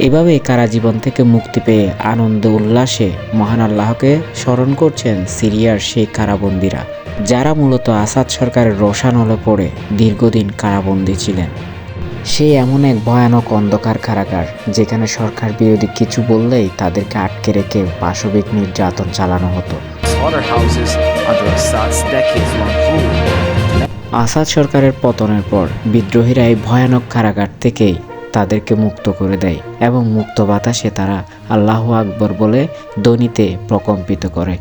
এভাবে কারাজীবন থেকে মুক্তি পেয়ে আনন্দ উল্লাসে মহান আল্লাহকে স্মরণ করছেন সিরিয়ার সেই কারাবন্দীরা, যারা মূলত আসাদ সরকারের রোষানলে পড়ে দীর্ঘদিন কারাবন্দী ছিলেন। সে এমন এক ভয়ানক অন্ধকার কারাগার যেখানে সরকার বিরোধী কিছু বললেই তাদেরকে আটকে রেখে পাশবিক নির্যাতন চালানো হতো। আসাদ সরকারের পতনের পর বিদ্রোহীরা এই ভয়ানক কারাগার থেকেই তাদেরকে মুক্ত করে দেয় এবং মুক্ত বাতাসে তারা আল্লাহু আকবর বলে ধ্বনিতে প্রকম্পিত করে।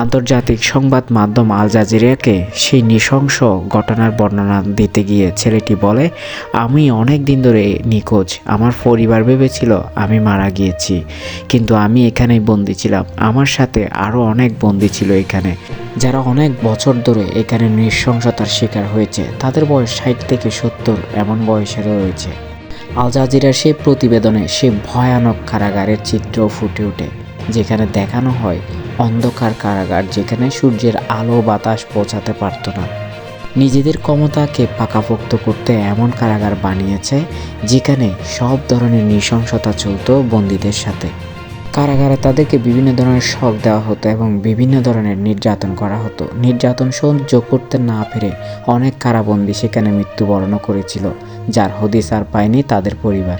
আন্তর্জাতিক সংবাদ মাধ্যম আল জাজিরাকে সেই নৃশংস ঘটনার বর্ণনা দিতে গিয়ে ছেলেটি বলে, আমি অনেক দিন ধরে নিখোঁজ। আমার পরিবার ভেবেছিল আমি মারা গিয়েছি, কিন্তু আমি এখানেই বন্দী ছিলাম। আমার সাথে আরও অনেক বন্দী ছিল এখানে, যারা অনেক বছর ধরে এখানে নৃশংসতার শিকার হয়েছে। তাদের বয়স 60 থেকে 70 এমন বয়সেরও রয়েছে। আল জাজিরার সেই প্রতিবেদনে সেই ভয়ানক কারাগারের চিত্র ফুটে ওঠে, যেখানে দেখানো হয় অন্ধকার কারাগার, যেখানে সূর্যের আলো বাতাস পৌঁছাতে পারত না। নিজেদের ক্ষমতাকে পাকাপোক্ত করতে এমন কারাগার বানিয়েছে যেখানে সব ধরনের নৃশংসতা চলত বন্দীদের সাথে। কারাগারে তাদেরকে বিভিন্ন ধরনের শক দেওয়া হতো এবং বিভিন্ন ধরনের নির্যাতন করা হতো। নির্যাতন সহ্য করতে না পেরে অনেক কারাবন্দী সেখানে মৃত্যুবরণও করেছিল, যার হদিস আর পায়নি তাদের পরিবার।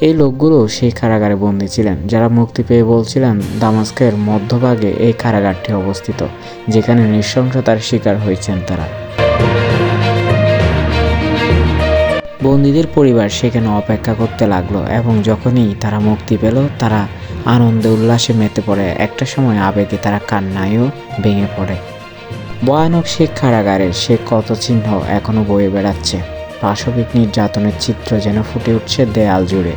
এই লোকগুলো সেই কারাগারে বন্দী ছিলেন, যারা মুক্তি পেয়ে বলছিলেন দামাস্কের মধ্যভাগে এই কারাগারটি অবস্থিত, যেখানে নৃশংসতার শিকার হয়েছেন তারা। বন্দীদের পরিবার সেখানে অপেক্ষা করতে লাগলো এবং যখনই তারা মুক্তি পেল তারা আনন্দে উল্লাসে মেতে পড়ে। একটা সময় আবেগে তারা কান্নায়ও ভেঙে পড়ে। ভয়ানক সে কারাগারের সে কত চিহ্ন এখনো বয়ে বেড়াচ্ছে। পাশবিক নির্যাতনের চিত্র যেন ফুটে উঠছে দেয়াল জুড়ে।